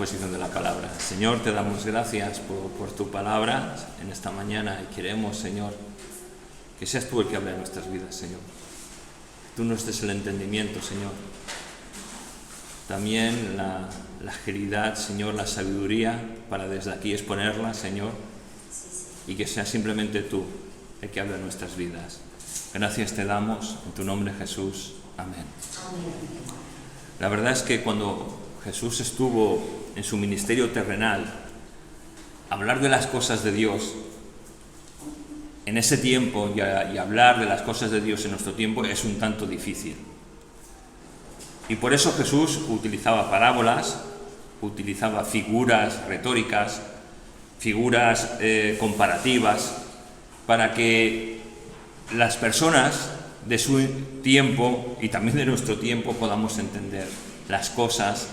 exposición de la palabra. Señor, te damos gracias por tu palabra en esta mañana y queremos, Señor, que seas tú el que hable en nuestras vidas, Señor. Tú nos des el entendimiento, Señor. También la agilidad, Señor, la sabiduría para desde aquí exponerla, Señor, y que sea simplemente tú el que hable en nuestras vidas. Gracias te damos en tu nombre, Jesús. Amén. La verdad es que cuando Jesús estuvo en su ministerio terrenal, hablar de las cosas de Dios en ese tiempo y hablar de las cosas de Dios en nuestro tiempo es un tanto difícil. Y por eso Jesús utilizaba parábolas, utilizaba figuras retóricas, figuras comparativas, para que las personas de su tiempo y también de nuestro tiempo podamos entender las cosas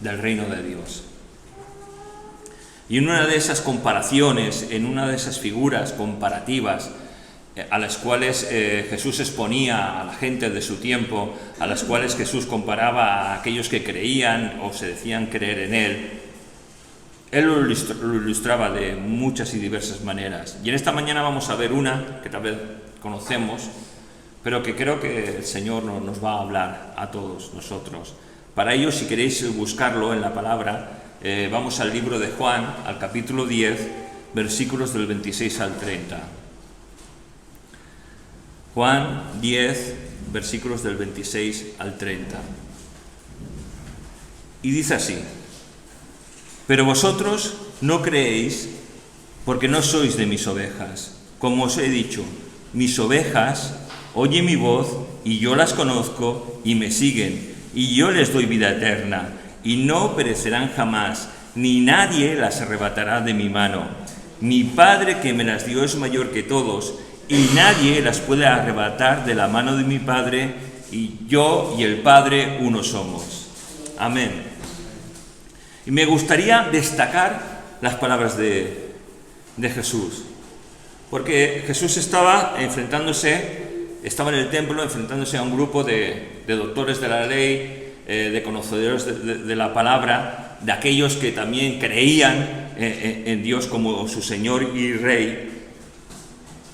del reino de Dios. Y en una de esas comparaciones, en una de esas figuras comparativas a las cuales Jesús exponía a la gente de su tiempo, a las cuales Jesús comparaba a aquellos que creían o se decían creer en Él lo ilustraba de muchas y diversas maneras. Y en esta mañana vamos a ver una que tal vez conocemos, pero que creo que el Señor nos va a hablar a todos nosotros. Para ello, si queréis buscarlo en la palabra, vamos al libro de Juan, al capítulo 10, versículos del 26 al 30. Juan 10, versículos del 26 al 30. Y dice así: pero vosotros no creéis porque no sois de mis ovejas. Como os he dicho, mis ovejas oyen mi voz y yo las conozco y me siguen, y yo les doy vida eterna, y no perecerán jamás, ni nadie las arrebatará de mi mano. Mi Padre que me las dio es mayor que todos, y nadie las puede arrebatar de la mano de mi Padre, y yo y el Padre uno somos. Amén. Y me gustaría destacar las palabras de Jesús, porque Jesús estaba en el templo enfrentándose a un grupo de doctores de la ley, de conocedores de la palabra, de aquellos que también creían en Dios como su Señor y Rey.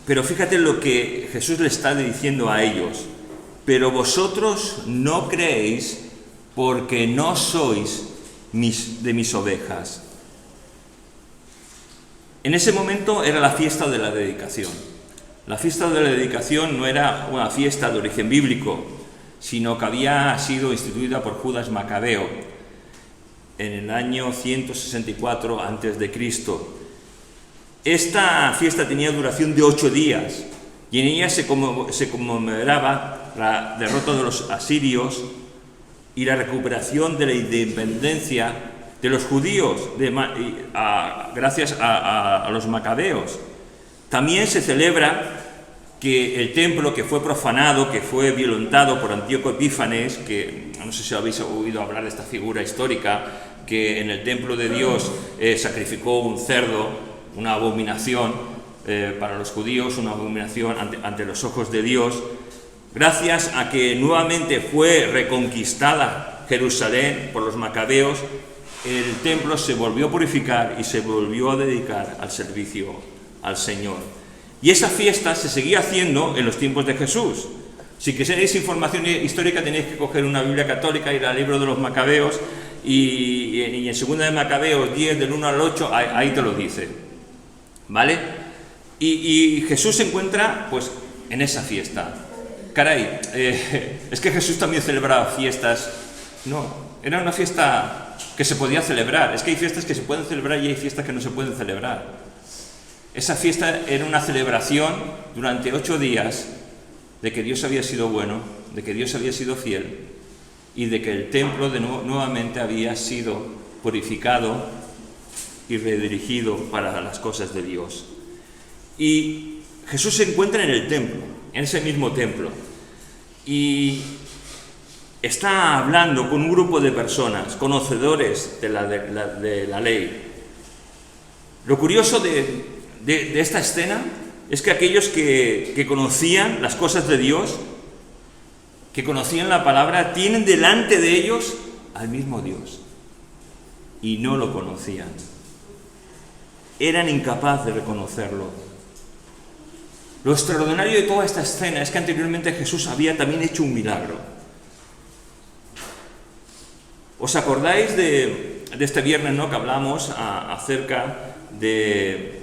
Pero fíjate lo que Jesús le está diciendo a ellos: pero vosotros no creéis porque no sois de mis ovejas. En ese momento era la fiesta de la dedicación. La fiesta de la dedicación no era una fiesta de origen bíblico, sino que había sido instituida por Judas Macabeo en el año 164 a.C. Esta fiesta tenía duración de 8 días y en ella se conmemoraba la derrota de los asirios y la recuperación de la independencia de los judíos gracias a los macabeos. También se celebra que el templo que fue profanado, que fue violentado por Antíoco Epífanes, que no sé si habéis oído hablar de esta figura histórica, que en el templo de Dios sacrificó un cerdo, una abominación para los judíos, una abominación ante los ojos de Dios. Gracias a que nuevamente fue reconquistada Jerusalén por los macabeos, el templo se volvió a purificar y se volvió a dedicar al servicio al Señor. Y esa fiesta se seguía haciendo en los tiempos de Jesús. Si queréis información histórica tenéis que coger una Biblia católica, ir al libro de los Macabeos y en 2 de Macabeos 10 del 1 al 8 ahí te lo dice, ¿vale? Y Jesús se encuentra pues en esa fiesta. Caray, es que Jesús también celebraba fiestas. No, era una fiesta que se podía celebrar. Es que hay fiestas que se pueden celebrar y hay fiestas que no se pueden celebrar. Esa fiesta era una celebración durante 8 días de que Dios había sido bueno, de que Dios había sido fiel y de que el templo nuevamente había sido purificado y redirigido para las cosas de Dios. Y Jesús se encuentra en el templo, en ese mismo templo, y está hablando con un grupo de personas, conocedores de la ley. Lo curioso de esta escena es que aquellos que conocían las cosas de Dios, que conocían la palabra, tienen delante de ellos al mismo Dios. y no lo conocían. Eran incapaces de reconocerlo. Lo extraordinario de toda esta escena es que anteriormente Jesús había también hecho un milagro. ¿Os acordáis de este viernes, ¿no?, que hablamos acerca de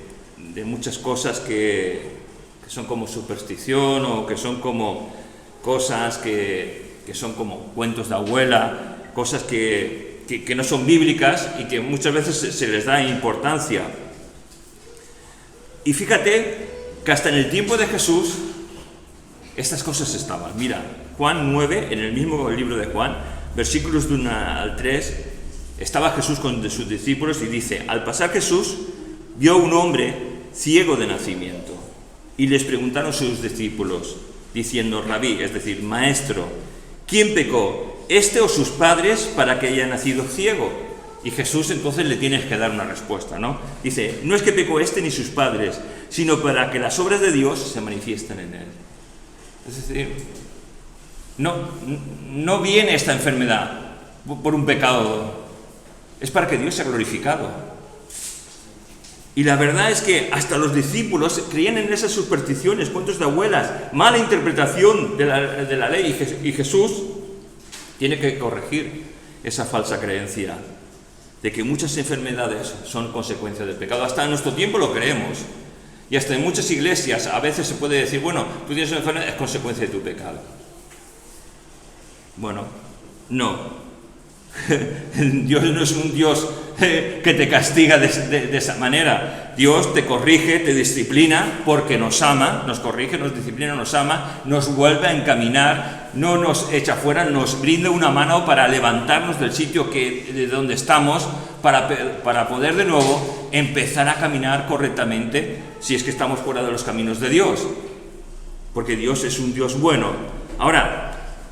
muchas cosas que son como superstición o que son como cosas que son como cuentos de abuela, cosas que no son bíblicas y que muchas veces se les da importancia? Y fíjate que hasta en el tiempo de Jesús estas cosas estaban. Mira, Juan 9, en el mismo libro de Juan, versículos de 1 al 3, estaba Jesús con sus discípulos y dice: al pasar Jesús vio a un hombre ciego de nacimiento y les preguntaron sus discípulos diciendo: Rabí, es decir, maestro, ¿quién pecó, este o sus padres, para que haya nacido ciego? Y Jesús entonces le tienes que dar una respuesta, ¿no? Dice: no es que pecó este ni sus padres, sino para que las obras de Dios se manifiesten en él. Es decir, no viene esta enfermedad por un pecado, es para que Dios sea glorificado. Y la verdad es que hasta los discípulos creían en esas supersticiones, cuentos de abuelas, mala interpretación de la ley, y Jesús tiene que corregir esa falsa creencia de que muchas enfermedades son consecuencia del pecado. Hasta en nuestro tiempo lo creemos. Y hasta en muchas iglesias a veces se puede decir: bueno, tú tienes una enfermedad, es consecuencia de tu pecado. Bueno, no. Dios no es un Dios que te castiga de esa manera. Dios te corrige, te disciplina porque nos ama, nos corrige, nos disciplina, nos ama, nos vuelve a encaminar, no nos echa fuera, nos brinda una mano para levantarnos del sitio de donde estamos, para poder de nuevo empezar a caminar correctamente si es que estamos fuera de los caminos de Dios, porque Dios es un Dios bueno. Ahora,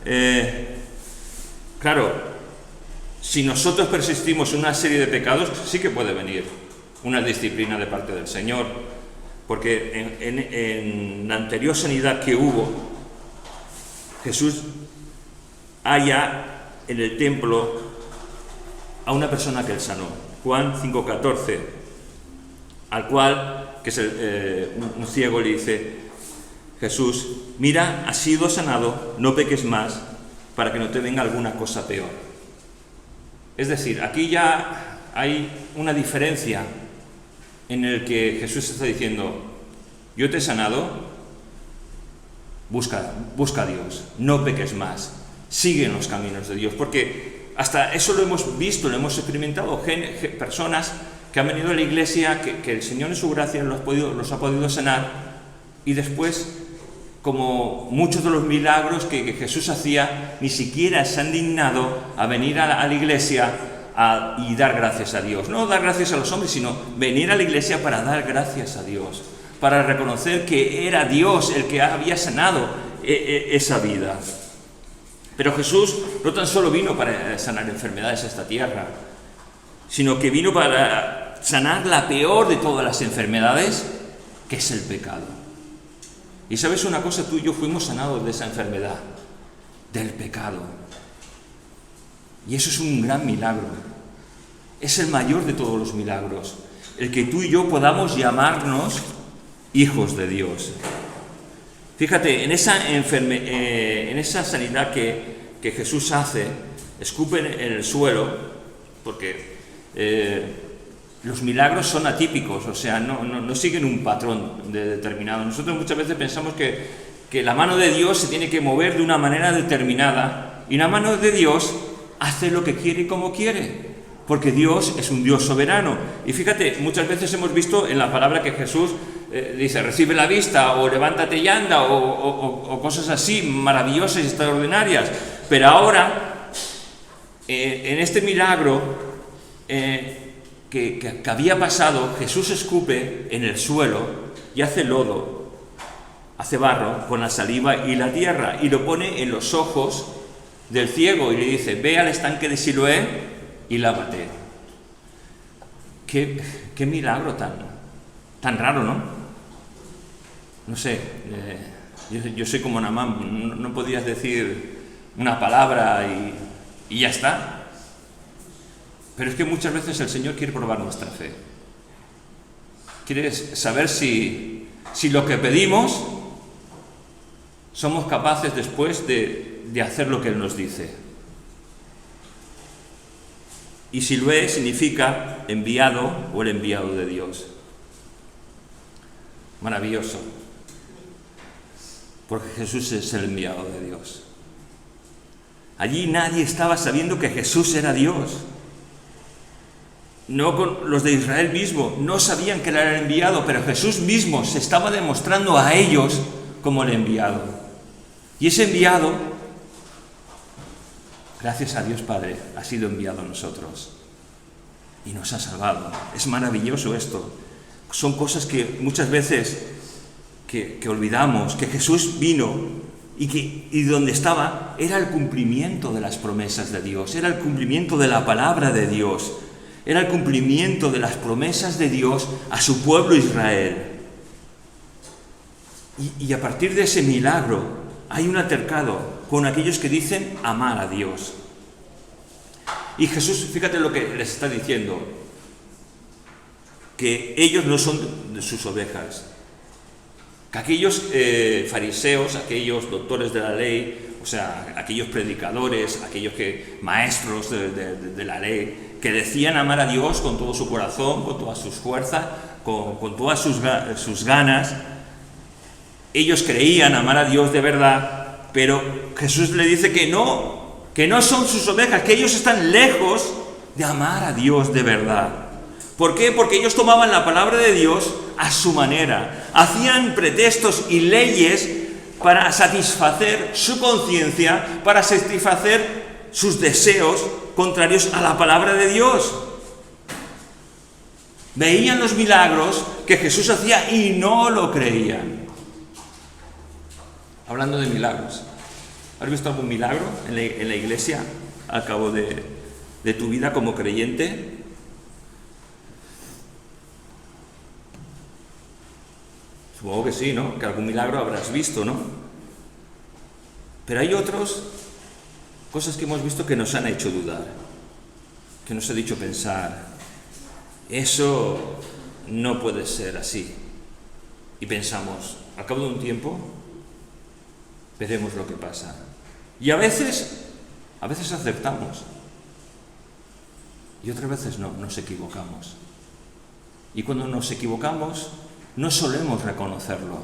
claro, si nosotros persistimos en una serie de pecados, sí que puede venir una disciplina de parte del Señor, porque en la anterior sanidad que hubo, Jesús halla en el templo a una persona que él sanó, Juan 5:14, al cual, que es un ciego, le dice Jesús: mira, has sido sanado, no peques más, para que no te venga alguna cosa peor. Es decir, aquí ya hay una diferencia en el que Jesús está diciendo: yo te he sanado, busca a Dios, no peques más, sigue en los caminos de Dios, porque hasta eso lo hemos visto, lo hemos experimentado, personas que han venido a la iglesia, que el Señor en su gracia los ha podido sanar, y después, como muchos de los milagros que Jesús hacía, ni siquiera se han dignado a venir a la iglesia y dar gracias a Dios. No dar gracias a los hombres, sino venir a la iglesia para dar gracias a Dios, para reconocer que era Dios el que había sanado esa vida. Pero Jesús no tan solo vino para sanar enfermedades a esta tierra, sino que vino para sanar la peor de todas las enfermedades, que es el pecado. Y sabes una cosa, tú y yo fuimos sanados de esa enfermedad, del pecado. Y eso es un gran milagro. Es el mayor de todos los milagros, el que tú y yo podamos llamarnos hijos de Dios. Fíjate, en esa sanidad que Jesús hace, escupe en el suelo, porque los milagros son atípicos, o sea, no siguen un patrón determinado. Nosotros muchas veces pensamos que la mano de Dios se tiene que mover de una manera determinada, y la mano de Dios hace lo que quiere y como quiere, porque Dios es un Dios soberano. Y fíjate, muchas veces hemos visto en la palabra que Jesús dice: recibe la vista, o levántate y anda, o cosas así maravillosas y extraordinarias. Pero ahora, en este milagro que había pasado, Jesús escupe en el suelo y hace lodo, hace barro con la saliva y la tierra, y lo pone en los ojos del ciego y le dice: ve al estanque de Siloé y lávate. Qué milagro tan raro, ¿no? No sé, yo soy como Naamán, no podías decir una palabra y ya está. Pero es que muchas veces el Señor quiere probar nuestra fe. Quiere saber si lo que pedimos somos capaces después de hacer lo que Él nos dice. Y si lo es, significa enviado o el enviado de Dios. Maravilloso. Porque Jesús es el enviado de Dios. Allí nadie estaba sabiendo que Jesús era Dios. No con los de Israel mismo, no sabían que era el enviado, pero Jesús mismo se estaba demostrando a ellos como el enviado. Y ese enviado, gracias a Dios Padre, ha sido enviado a nosotros y nos ha salvado. Es maravilloso esto. Son cosas que muchas veces que olvidamos, que Jesús vino y donde estaba era el cumplimiento de las promesas de Dios, era el cumplimiento de la palabra de Dios, era el cumplimiento de las promesas de Dios a su pueblo Israel. Y a partir de ese milagro hay un altercado con aquellos que dicen amar a Dios. Y Jesús, fíjate lo que les está diciendo, que ellos no son de sus ovejas, que aquellos fariseos, aquellos doctores de la ley, o sea, aquellos predicadores, aquellos maestros de la ley, que decían amar a Dios con todo su corazón, con todas sus fuerzas, con todas sus ganas, ellos creían amar a Dios de verdad, pero Jesús le dice que no son sus ovejas, que ellos están lejos de amar a Dios de verdad. ¿Por qué? Porque ellos tomaban la palabra de Dios a su manera, hacían pretextos y leyes para satisfacer su conciencia, para satisfacer sus deseos contrarios a la palabra de Dios. Veían los milagros que Jesús hacía y no lo creían. Hablando de milagros, ¿has visto algún milagro en la iglesia al cabo de tu vida como creyente? Supongo que sí, ¿no? Que algún milagro habrás visto, ¿no? Pero hay cosas que hemos visto que nos han hecho dudar, que nos ha dicho pensar, eso no puede ser así. Y pensamos, al cabo de un tiempo, veremos lo que pasa. Y a veces acertamos. Y otras veces no, nos equivocamos. Y cuando nos equivocamos, no solemos reconocerlo,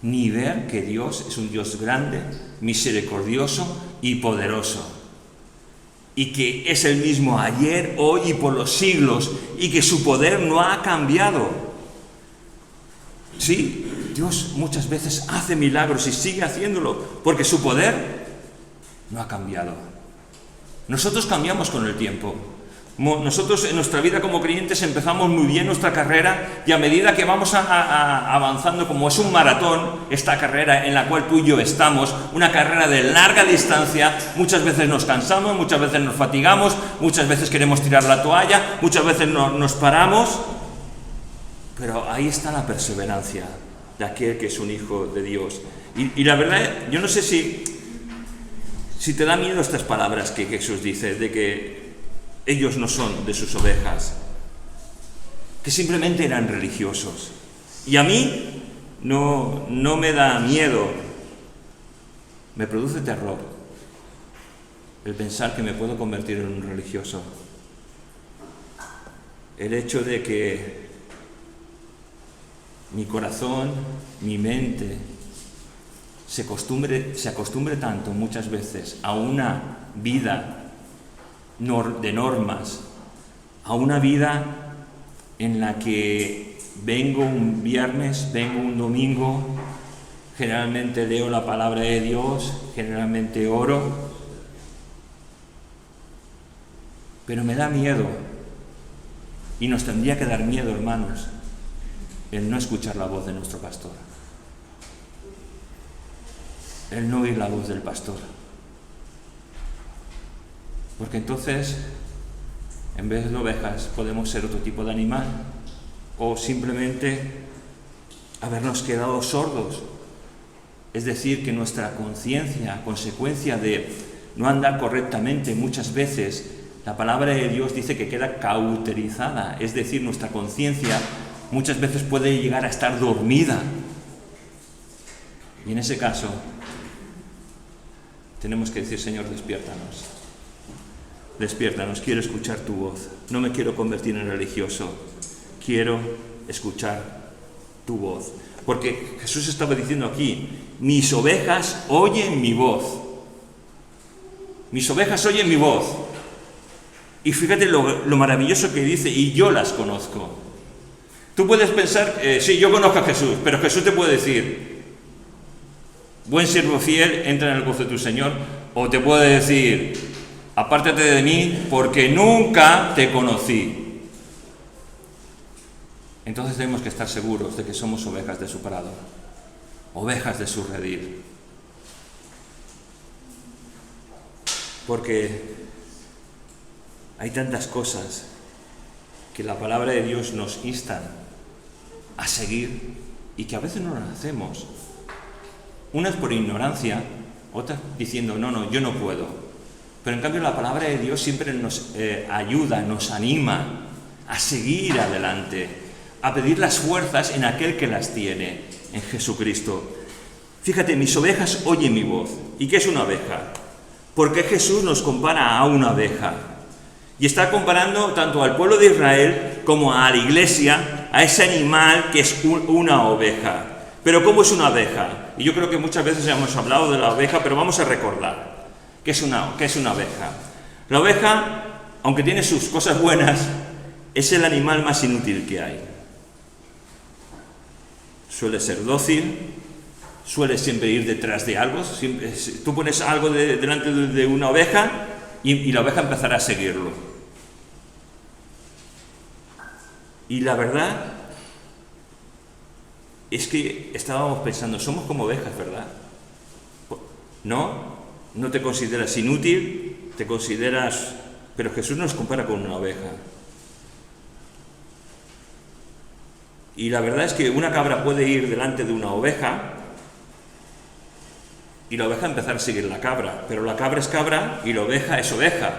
ni ver que Dios es un Dios grande, misericordioso y poderoso. Y que es el mismo ayer, hoy y por los siglos, y que su poder no ha cambiado. Sí, Dios muchas veces hace milagros y sigue haciéndolo, porque su poder no ha cambiado. Nosotros cambiamos con el tiempo. Nosotros en nuestra vida como creyentes empezamos muy bien nuestra carrera y a medida que vamos avanzando, como es un maratón, esta carrera en la cual tú y yo estamos, una carrera de larga distancia, muchas veces nos cansamos, muchas veces nos fatigamos, muchas veces queremos tirar la toalla, muchas veces nos paramos, pero ahí está la perseverancia de aquel que es un hijo de Dios. Y la verdad, yo no sé si te da miedo estas palabras que Jesús dice, de que ellos no son de sus ovejas, que simplemente eran religiosos. Y a mí no me da miedo, me produce terror el pensar que me puedo convertir en un religioso. El hecho de que mi corazón, mi mente, se acostumbre tanto muchas veces a una vida de normas, a una vida en la que vengo un viernes, vengo un domingo, generalmente leo la palabra de Dios, generalmente oro, pero me da miedo, y nos tendría que dar miedo, hermanos, el no escuchar la voz de nuestro pastor, el no oír la voz del pastor. Porque entonces, en vez de ovejas, podemos ser otro tipo de animal, o simplemente habernos quedado sordos. Es decir, que nuestra conciencia, a consecuencia de no andar correctamente muchas veces La palabra de Dios dice que queda cauterizada, es decir, nuestra conciencia muchas veces puede llegar a estar dormida. Y en ese caso, tenemos que decir: Señor, despiértanos. Despiértanos, quiero escuchar tu voz. No me quiero convertir en religioso. Quiero escuchar tu voz. Porque Jesús estaba diciendo aquí: mis ovejas oyen mi voz. Mis ovejas oyen mi voz. Y fíjate lo maravilloso que dice: y yo las conozco. Tú puedes pensar, sí, yo conozco a Jesús, pero Jesús te puede decir: buen siervo fiel, entra en el gozo de tu Señor. O te puede decir: apártate de mí, porque nunca te conocí. Entonces tenemos que estar seguros de que somos ovejas de su prado, ovejas de su redil. Porque hay tantas cosas que la palabra de Dios nos insta a seguir y que a veces no las hacemos. Unas por ignorancia, otras diciendo: no, yo no puedo. Pero en cambio la palabra de Dios siempre nos ayuda, nos anima a seguir adelante, a pedir las fuerzas en aquel que las tiene, en Jesucristo. Fíjate, mis ovejas oyen mi voz. ¿Y qué es una oveja? Porque Jesús nos compara a una oveja. Y está comparando tanto al pueblo de Israel como a la iglesia, a ese animal que es una oveja. Pero ¿cómo es una oveja? Y yo creo que muchas veces hemos hablado de la oveja, pero vamos a recordar qué es una oveja. La oveja, aunque tiene sus cosas buenas, es el animal más inútil que hay. Suele ser dócil, suele siempre ir detrás de algo. Tú pones algo delante de una oveja y la oveja empezará a seguirlo. Y la verdad es que estábamos pensando: somos como ovejas, ¿verdad? No te consideras inútil, te consideras... Pero Jesús nos compara con una oveja. Y la verdad es que una cabra puede ir delante de una oveja y la oveja empezar a seguir la cabra, pero la cabra es cabra y la oveja es oveja.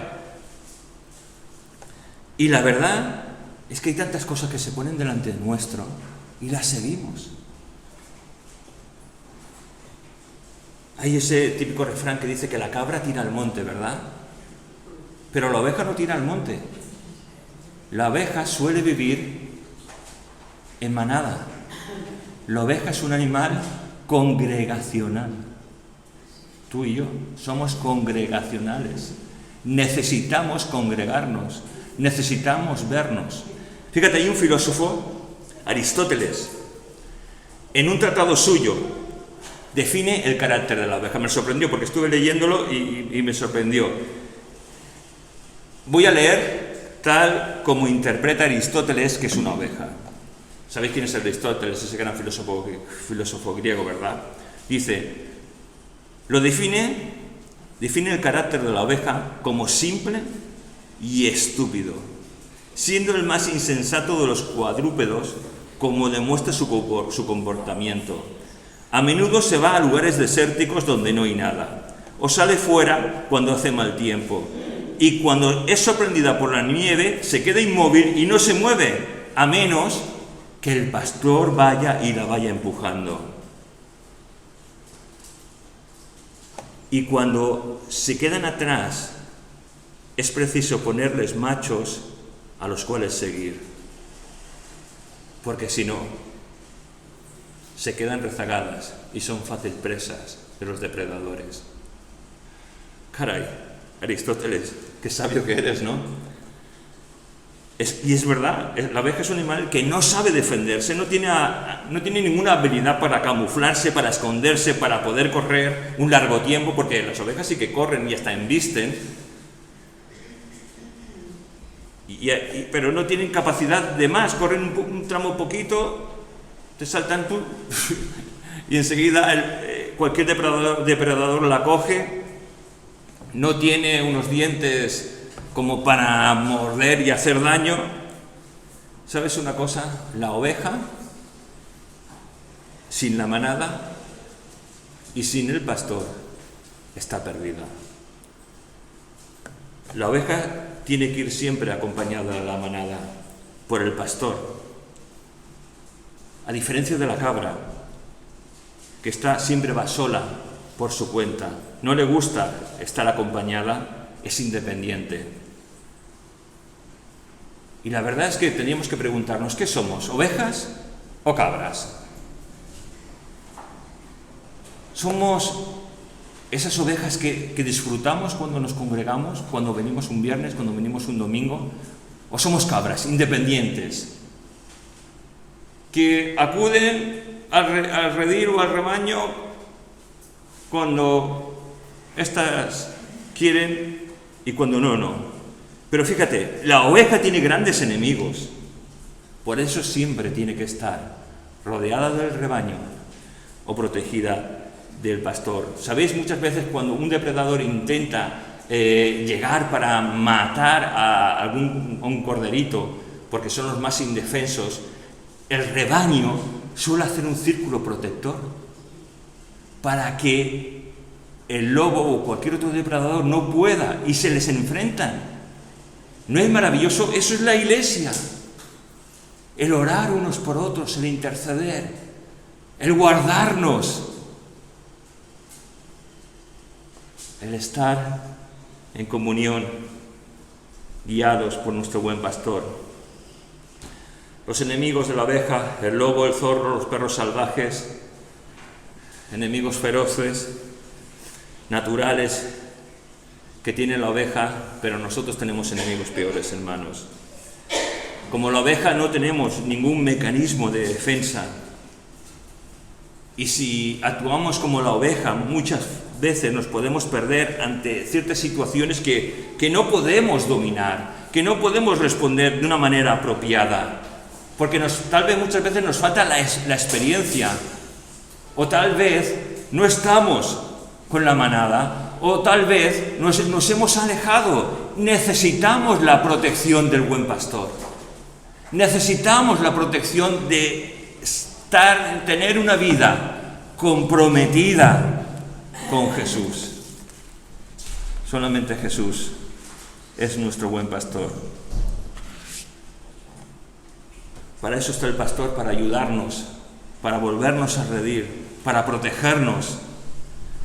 Y la verdad es que hay tantas cosas que se ponen delante nuestro y las seguimos. Hay ese típico refrán que dice que la cabra tira al monte, ¿verdad? Pero la oveja no tira al monte. La oveja suele vivir en manada. La oveja es un animal congregacional. Tú y yo somos congregacionales. Necesitamos congregarnos, necesitamos vernos. Fíjate, hay un filósofo, Aristóteles, en un tratado suyo, define el carácter de la oveja. Me sorprendió porque estuve leyéndolo y me sorprendió. Voy a leer tal como interpreta Aristóteles que es una oveja. ¿Sabéis quién es Aristóteles? Ese gran filósofo griego, ¿verdad? Dice, define el carácter de la oveja como simple y estúpido, siendo el más insensato de los cuadrúpedos, como demuestra su comportamiento. A menudo se va a lugares desérticos donde no hay nada, o sale fuera cuando hace mal tiempo, y cuando es sorprendida por la nieve se queda inmóvil y no se mueve, a menos que el pastor vaya y la vaya empujando. Y cuando se quedan atrás, es preciso ponerles machos a los cuales seguir, porque si no, se quedan rezagadas y son fácil presas de los depredadores. Caray, Aristóteles, qué sabio que eres, ¿no? Y es verdad, la oveja es un animal que no sabe defenderse, no tiene ninguna habilidad para camuflarse, para esconderse, para poder correr un largo tiempo, porque las ovejas sí que corren y hasta embisten, pero no tienen capacidad de más, corren un tramo poquito, te saltan tú y enseguida cualquier depredador la coge. No tiene unos dientes como para morder y hacer daño. ¿Sabes una cosa? La oveja, sin la manada y sin el pastor, está perdida. La oveja tiene que ir siempre acompañada de la manada, por el pastor. A diferencia de la cabra, que siempre va sola por su cuenta, no le gusta estar acompañada, es independiente. Y la verdad es que teníamos que preguntarnos, ¿qué somos? ¿Ovejas o cabras? ¿Somos esas ovejas que disfrutamos cuando nos congregamos, cuando venimos un viernes, cuando venimos un domingo? ¿O somos cabras independientes que acuden al redil o al rebaño cuando éstas quieren y cuando no? Pero fíjate, la oveja tiene grandes enemigos, por eso siempre tiene que estar rodeada del rebaño o protegida del pastor. ¿Sabéis? Muchas veces cuando un depredador intenta llegar para matar a un corderito, porque son los más indefensos, el rebaño suele hacer un círculo protector para que el lobo o cualquier otro depredador no pueda, y se les enfrentan. ¿No es maravilloso? Eso es la Iglesia. El orar unos por otros, el interceder, el guardarnos, el estar en comunión, guiados por nuestro buen pastor. Los enemigos de la oveja, el lobo, el zorro, los perros salvajes, enemigos feroces, naturales, que tiene la oveja, pero nosotros tenemos enemigos peores, hermanos. Como la oveja no tenemos ningún mecanismo de defensa, y si actuamos como la oveja, muchas veces nos podemos perder ante ciertas situaciones que no podemos dominar, que no podemos responder de una manera apropiada, porque tal vez muchas veces nos falta la experiencia, o tal vez no estamos con la manada, o tal vez nos hemos alejado. Necesitamos la protección del buen pastor. Necesitamos la protección de tener una vida comprometida con Jesús. Solamente Jesús es nuestro buen pastor. Para eso está el pastor, para ayudarnos, para volvernos a redil, para protegernos.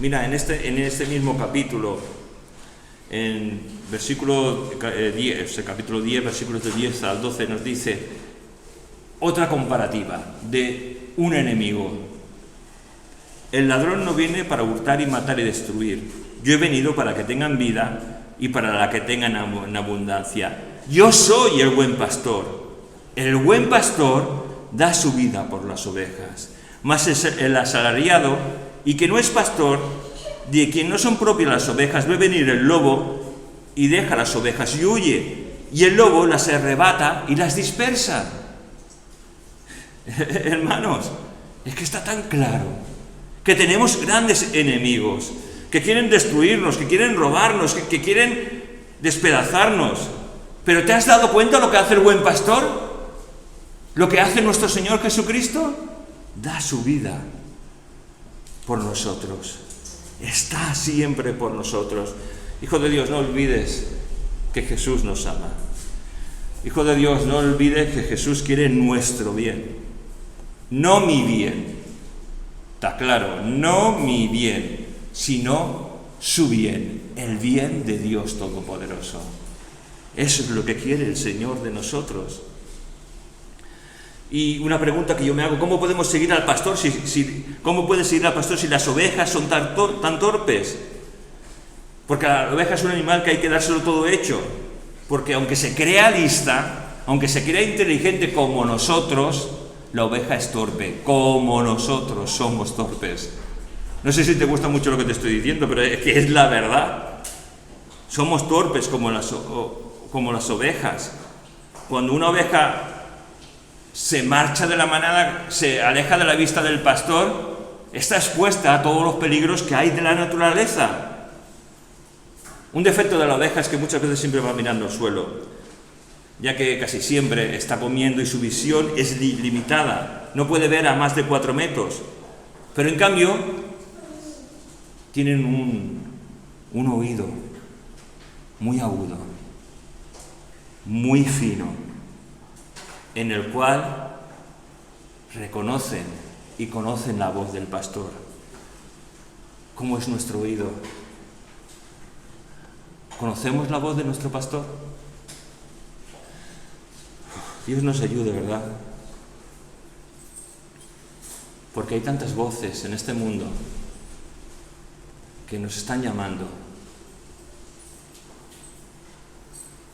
Mira, en este mismo capítulo, en versículo 10, capítulo 10, versículos de 10 al 12, nos dice otra comparativa de un enemigo. El ladrón no viene para hurtar y matar y destruir. Yo he venido para que tengan vida y para la que tengan en abundancia. Yo soy el buen pastor. El buen pastor da su vida por las ovejas. Mas el asalariado, y que no es pastor, de quien no son propias las ovejas, ve venir el lobo y deja las ovejas y huye, y el lobo las arrebata y las dispersa. Hermanos, es que está tan claro que tenemos grandes enemigos que quieren destruirnos, que quieren robarnos, que quieren despedazarnos. Pero ¿te has dado cuenta lo que hace el buen pastor? Lo que hace nuestro Señor Jesucristo, da su vida por nosotros. Está siempre por nosotros. Hijo de Dios, no olvides que Jesús nos ama. Hijo de Dios, no olvides que Jesús quiere nuestro bien. No mi bien. Está claro, no mi bien, sino su bien, el bien de Dios Todopoderoso. Eso es lo que quiere el Señor de nosotros. Y una pregunta que yo me hago, ¿cómo podemos seguir al pastor? ¿Cómo puede seguir al pastor si las ovejas son tan torpes? Porque la oveja es un animal que hay que dárselo todo hecho. Porque aunque se crea lista, aunque se crea inteligente como nosotros, la oveja es torpe, como nosotros somos torpes. No sé si te gusta mucho lo que te estoy diciendo, pero es que es la verdad. Somos torpes como las ovejas. Cuando una oveja se marcha de la manada, se aleja de la vista del pastor, está expuesta a todos los peligros que hay de la naturaleza. Un defecto de la oveja es que muchas veces siempre va mirando al suelo, ya que casi siempre está comiendo y su visión es limitada, no puede ver a más de 4 metros. Pero en cambio, tienen un oído muy agudo muy fino, en el cual reconocen y conocen la voz del pastor. ¿Cómo es nuestro oído? ¿Conocemos la voz de nuestro pastor? Dios nos ayude, ¿verdad? Porque hay tantas voces en este mundo que nos están llamando.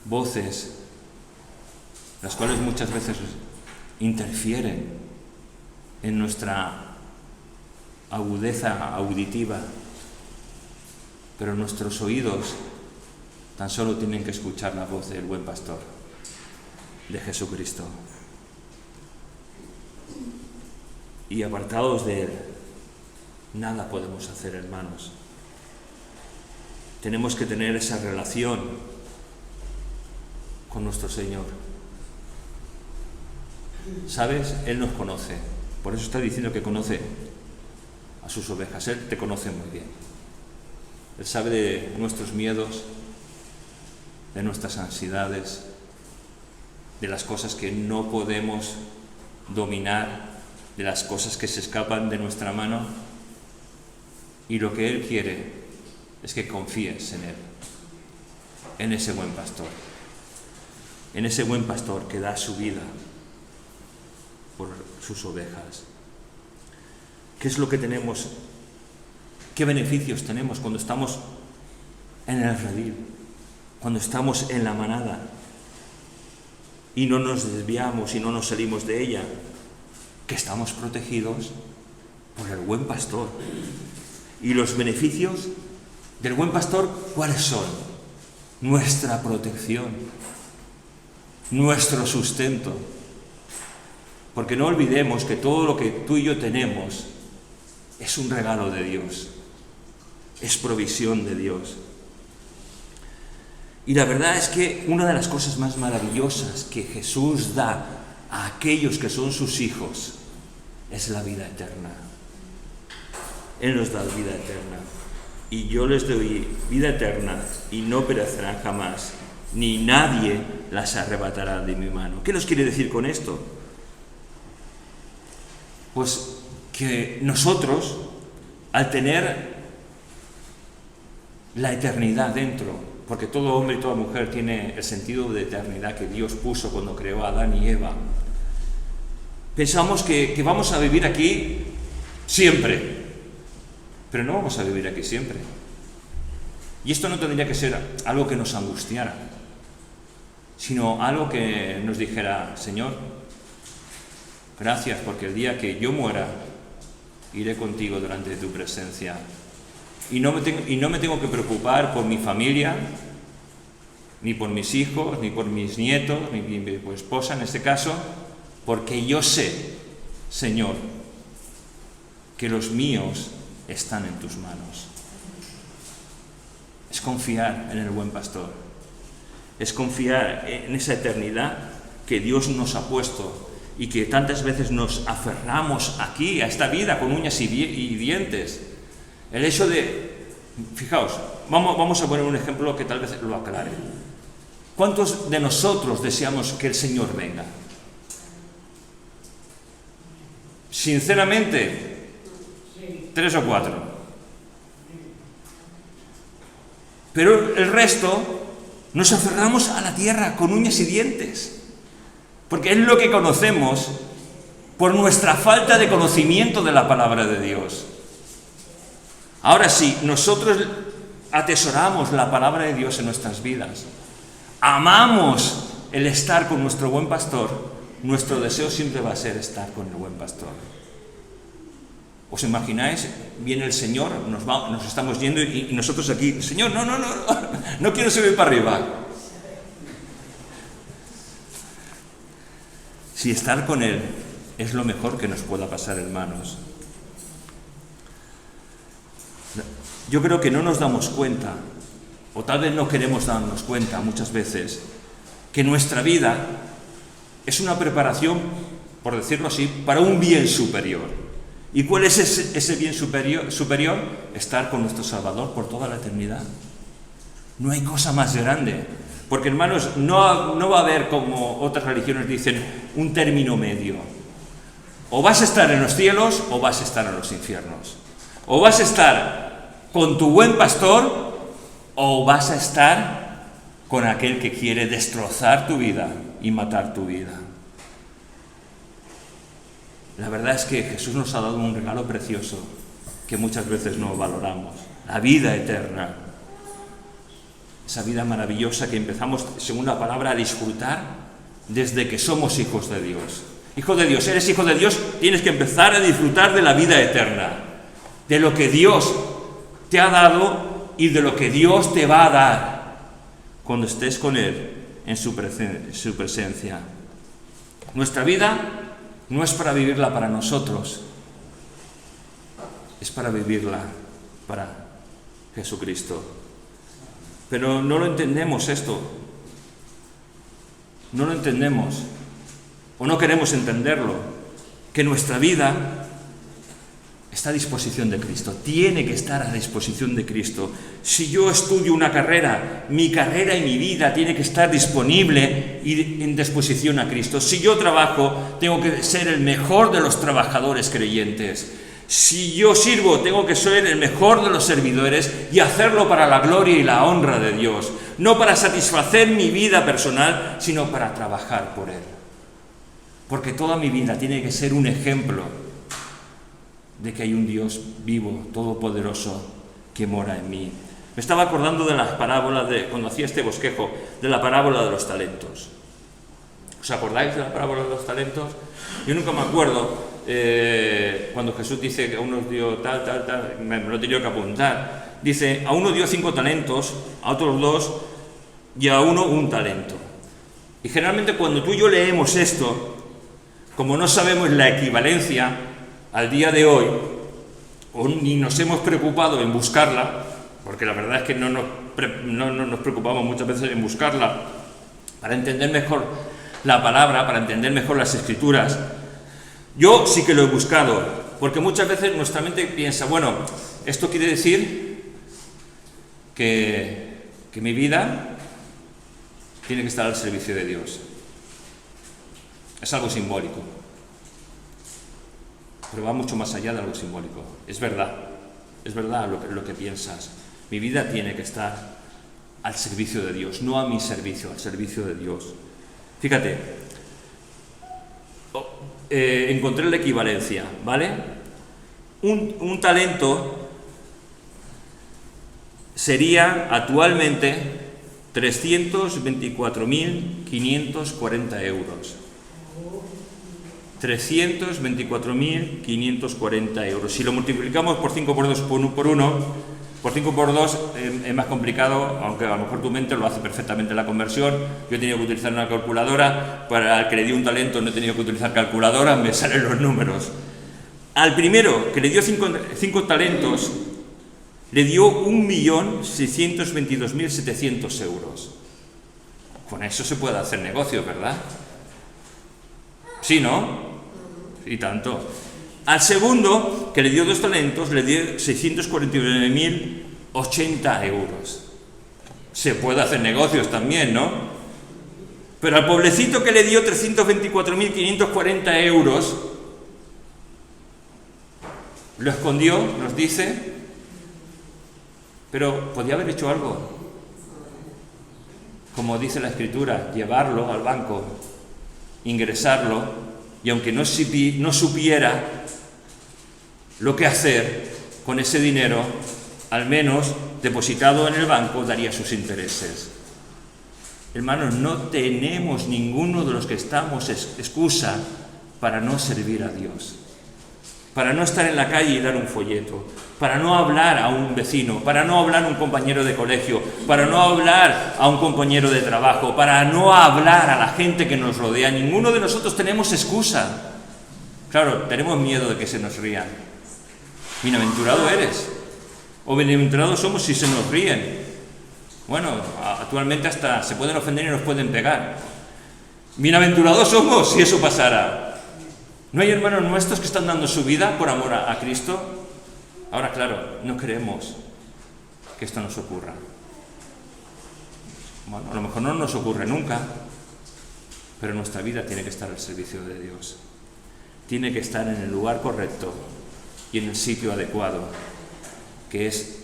Voces las cuales muchas veces interfieren en nuestra agudeza auditiva, pero nuestros oídos tan solo tienen que escuchar la voz del buen pastor, de Jesucristo. Y apartados de Él, nada podemos hacer, hermanos. Tenemos que tener esa relación con nuestro Señor. ¿Sabes? Él nos conoce. Por eso está diciendo que conoce a sus ovejas. Él te conoce muy bien. Él sabe de nuestros miedos, de nuestras ansiedades, de las cosas que no podemos dominar, de las cosas que se escapan de nuestra mano. Y lo que Él quiere es que confíes en Él, en ese buen pastor, en ese buen pastor que da su vida por sus ovejas. ¿Qué es lo que tenemos? ¿Qué beneficios tenemos cuando estamos en el redil, cuando estamos en la manada y no nos desviamos y no nos salimos de ella? Que estamos protegidos por el buen pastor. ¿Y los beneficios del buen pastor cuáles son? Nuestra protección, nuestro sustento. Porque no olvidemos que todo lo que tú y yo tenemos es un regalo de Dios, es provisión de Dios. Y la verdad es que una de las cosas más maravillosas que Jesús da a aquellos que son sus hijos es la vida eterna. Él nos da vida eterna. Y yo les doy vida eterna y no perecerán jamás, ni nadie las arrebatará de mi mano. ¿Qué nos quiere decir con esto? Pues que nosotros, al tener la eternidad dentro, porque todo hombre y toda mujer tiene el sentido de eternidad que Dios puso cuando creó a Adán y Eva, pensamos que vamos a vivir aquí siempre, pero no vamos a vivir aquí siempre. Y esto no tendría que ser algo que nos angustiara, sino algo que nos dijera: Señor, gracias, porque el día que yo muera, iré contigo delante de tu presencia. Y no me tengo que preocupar por mi familia, ni por mis hijos, ni por mis nietos, ni por mi esposa en este caso, porque yo sé, Señor, que los míos están en tus manos. Es confiar en el buen pastor. Es confiar en esa eternidad que Dios nos ha puesto y que tantas veces nos aferramos aquí, a esta vida, con uñas y dientes. El hecho de, fijaos, vamos a poner un ejemplo que tal vez lo aclare. ¿Cuántos de nosotros deseamos que el Señor venga? Sinceramente, 3 o 4. Pero el resto nos aferramos a la tierra con uñas y dientes, porque es lo que conocemos por nuestra falta de conocimiento de la palabra de Dios. Ahora sí, nosotros atesoramos la palabra de Dios en nuestras vidas, amamos el estar con nuestro buen pastor, nuestro deseo siempre va a ser estar con el buen pastor. ¿Os imagináis? Viene el Señor, nos estamos yendo y nosotros aquí: Señor, no quiero subir para arriba. Si estar con Él es lo mejor que nos pueda pasar, hermanos. Yo creo que no nos damos cuenta, o tal vez no queremos darnos cuenta muchas veces, que nuestra vida es una preparación, por decirlo así, para un bien superior. ¿Y cuál es ese bien superior? Estar con nuestro Salvador por toda la eternidad. No hay cosa más grande. Porque, hermanos, no va a haber, como otras religiones dicen, un término medio. O vas a estar en los cielos o vas a estar en los infiernos. O vas a estar con tu buen pastor o vas a estar con aquel que quiere destrozar tu vida y matar tu vida. La verdad es que Jesús nos ha dado un regalo precioso que muchas veces no valoramos. La vida eterna. Esa vida maravillosa que empezamos, según la palabra, a disfrutar desde que somos hijos de Dios. Hijo de Dios, eres hijo de Dios, tienes que empezar a disfrutar de la vida eterna, de lo que Dios te ha dado y de lo que Dios te va a dar cuando estés con Él en su presencia. Nuestra vida no es para vivirla para nosotros, es para vivirla para Jesucristo. Pero no lo entendemos esto, no lo entendemos, o no queremos entenderlo, que nuestra vida está a disposición de Cristo, tiene que estar a disposición de Cristo. Si yo estudio una carrera, mi carrera y mi vida tiene que estar disponible y en disposición a Cristo. Si yo trabajo, tengo que ser el mejor de los trabajadores creyentes. Si yo sirvo, tengo que ser el mejor de los servidores y hacerlo para la gloria y la honra de Dios. No para satisfacer mi vida personal, sino para trabajar por Él. Porque toda mi vida tiene que ser un ejemplo de que hay un Dios vivo, todopoderoso, que mora en mí. Me estaba acordando de las parábolas, cuando hacía este bosquejo, de la parábola de los talentos. ¿Os acordáis de la parábola de los talentos? Yo nunca me acuerdo cuando Jesús dice que a uno dio tal, me lo he tenido que apuntar. Dice, a uno dio 5 talentos, a otros 2 y a uno 1 talento. Y generalmente cuando tú y yo leemos esto, como no sabemos la equivalencia al día de hoy, o ni nos hemos preocupado en buscarla, porque la verdad es que no nos preocupamos muchas veces en buscarla para entender mejor la palabra, para entender mejor las Escrituras. Yo sí que lo he buscado, porque muchas veces nuestra mente piensa, bueno, esto quiere decir que mi vida tiene que estar al servicio de Dios. Es algo simbólico, pero va mucho más allá de algo simbólico. Es verdad lo que piensas. Mi vida tiene que estar al servicio de Dios, no a mi servicio, al servicio de Dios. Fíjate, encontré la equivalencia, ¿vale? Un talento sería actualmente 324.540 euros. 324.540 euros. Si lo multiplicamos por 5 por 2 por 1, por 5 por 2 es más complicado, aunque a lo mejor tu mente lo hace perfectamente la conversión. Yo he tenido que utilizar una calculadora, para el que le dio un talento no he tenido que utilizar calculadora, me salen los números. Al primero, que le dio 5 talentos, le dio 1.622.700 euros. Con eso se puede hacer negocio, ¿verdad? Sí, ¿no? Y tanto. Al segundo, que le dio 2 talentos, le dio 649.080 euros. Se puede hacer negocios también, ¿no? Pero al pobrecito que le dio 324.540 euros, lo escondió, nos dice, pero podía haber hecho algo. Como dice la Escritura, llevarlo al banco, ingresarlo, y aunque no supiera lo que hacer con ese dinero, al menos depositado en el banco daría sus intereses. Hermanos, no tenemos ninguno de los que estamos excusa para no servir a Dios, para no estar en la calle y dar un folleto, para no hablar a un vecino, para no hablar a un compañero de colegio, para no hablar a un compañero de trabajo, para no hablar a la gente que nos rodea. Ninguno de nosotros tenemos excusa. Claro, tenemos miedo de que se nos rían. Bienaventurado eres, o bienaventurados somos si se nos ríen. Bueno, actualmente hasta se pueden ofender y nos pueden pegar. Bienaventurados somos si eso pasara. ¿No hay hermanos nuestros que están dando su vida por amor a Cristo? Ahora, claro, no queremos que esto nos ocurra. Bueno, a lo mejor no nos ocurre nunca, pero nuestra vida tiene que estar al servicio de Dios. Tiene que estar en el lugar correcto y en el sitio adecuado, que es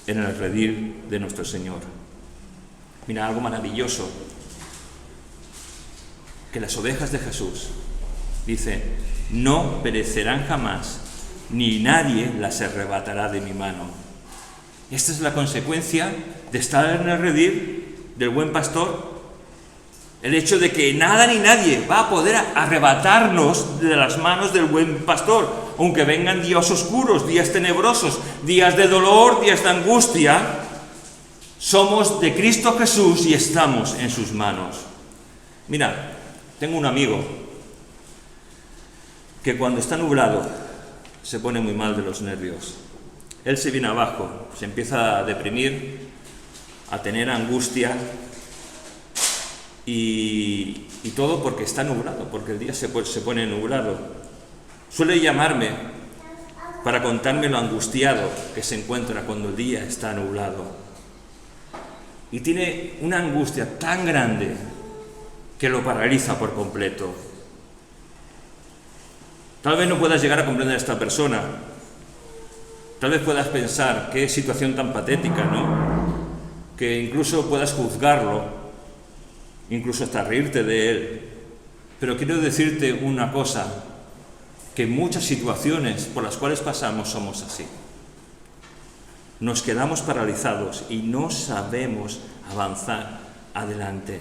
en el redil de nuestro Señor. Mira, algo maravilloso, que las ovejas de Jesús, dice, no perecerán jamás, ni nadie las arrebatará de mi mano. Esta es la consecuencia de estar en el redil del buen pastor. El hecho de que nada ni nadie va a poder arrebatarnos de las manos del buen pastor, aunque vengan días oscuros, días tenebrosos, días de dolor, días de angustia. Somos de Cristo Jesús y estamos en sus manos. Mira, tengo un amigo que cuando está nublado se pone muy mal de los nervios. Él se viene abajo, se empieza a deprimir, a tener angustia y todo porque está nublado, porque el día se pone nublado. Suele llamarme para contarme lo angustiado que se encuentra cuando el día está nublado. Y tiene una angustia tan grande que lo paraliza por completo. Tal vez no puedas llegar a comprender a esta persona. Tal vez puedas pensar, qué situación tan patética, ¿no? Que incluso puedas juzgarlo, incluso hasta reírte de él. Pero quiero decirte una cosa, que en muchas situaciones por las cuales pasamos somos así. Nos quedamos paralizados y no sabemos avanzar adelante.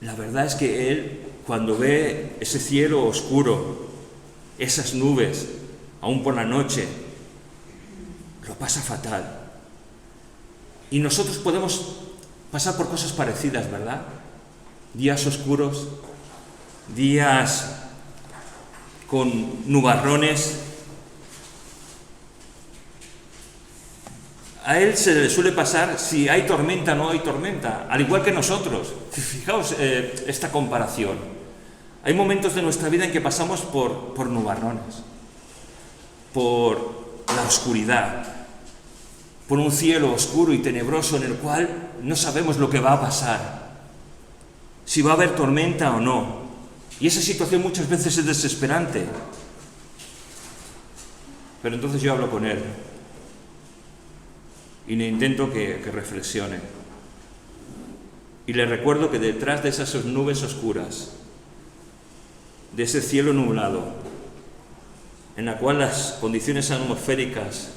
La verdad es que él, cuando ve ese cielo oscuro, esas nubes, aún por la noche, lo pasa fatal. Y nosotros podemos pasar por cosas parecidas, ¿verdad? Días oscuros, días con nubarrones. A él se le suele pasar si hay tormenta o no hay tormenta, al igual que nosotros. Fijaos esta comparación. Hay momentos de nuestra vida en que pasamos por nubarrones, por la oscuridad, por un cielo oscuro y tenebroso en el cual no sabemos lo que va a pasar, si va a haber tormenta o no. Y esa situación muchas veces es desesperante. Pero entonces yo hablo con él y le intento que reflexione. Y le recuerdo que detrás de esas nubes oscuras, de ese cielo nublado, en la cual las condiciones atmosféricas,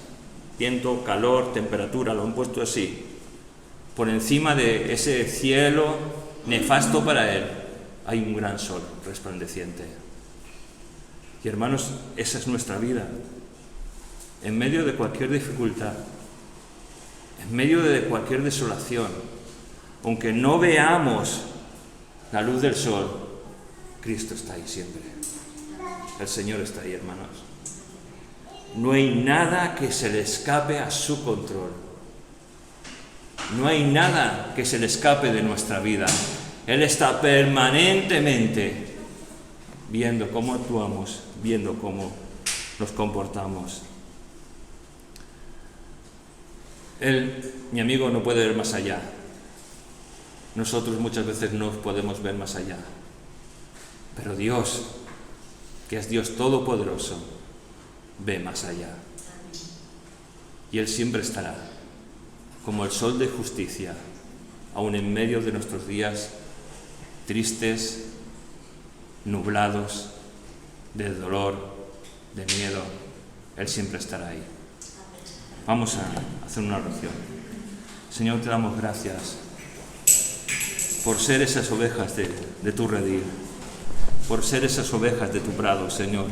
viento, calor, temperatura, lo han puesto así, por encima de ese cielo nefasto para él, hay un gran sol resplandeciente. Y hermanos, esa es nuestra vida. En medio de cualquier dificultad, en medio de cualquier desolación, aunque no veamos la luz del sol, Cristo está ahí siempre. El Señor está ahí, hermanos. No hay nada que se le escape a su control. No hay nada que se le escape de nuestra vida. Él está permanentemente viendo cómo actuamos, viendo cómo nos comportamos. Él, mi amigo, no puede ver más allá. Nosotros muchas veces no podemos ver más allá. Pero Dios, que es Dios todopoderoso, ve más allá. Y Él siempre estará, como el sol de justicia, aun en medio de nuestros días tristes, nublados, de dolor, de miedo. Él siempre estará ahí. Vamos a hacer una oración. Señor, te damos gracias por ser esas ovejas de tu redil, por ser esas ovejas de tu prado, Señor.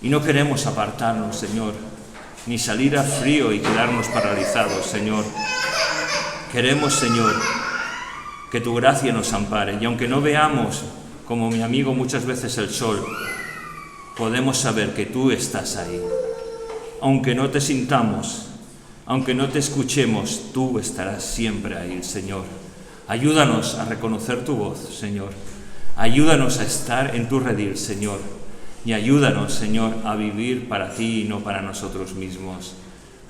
Y no queremos apartarnos, Señor, ni salir a frío y quedarnos paralizados, Señor. Queremos, Señor, que tu gracia nos ampare. Y aunque no veamos, como mi amigo, muchas veces el sol, podemos saber que tú estás ahí. Aunque no te sintamos, aunque no te escuchemos, tú estarás siempre ahí, Señor. Ayúdanos a reconocer tu voz, Señor. Ayúdanos a estar en tu redil, Señor. Y ayúdanos, Señor, a vivir para ti y no para nosotros mismos.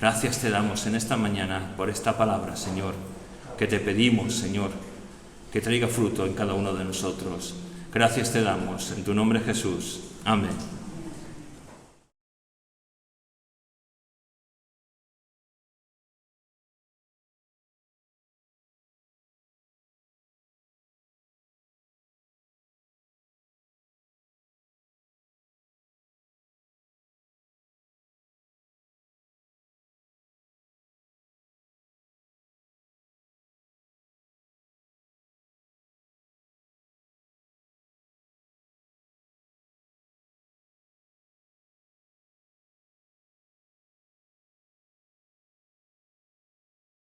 Gracias te damos en esta mañana por esta palabra, Señor, que te pedimos, Señor, que traiga fruto en cada uno de nosotros. Gracias te damos en tu nombre, Jesús. Amén.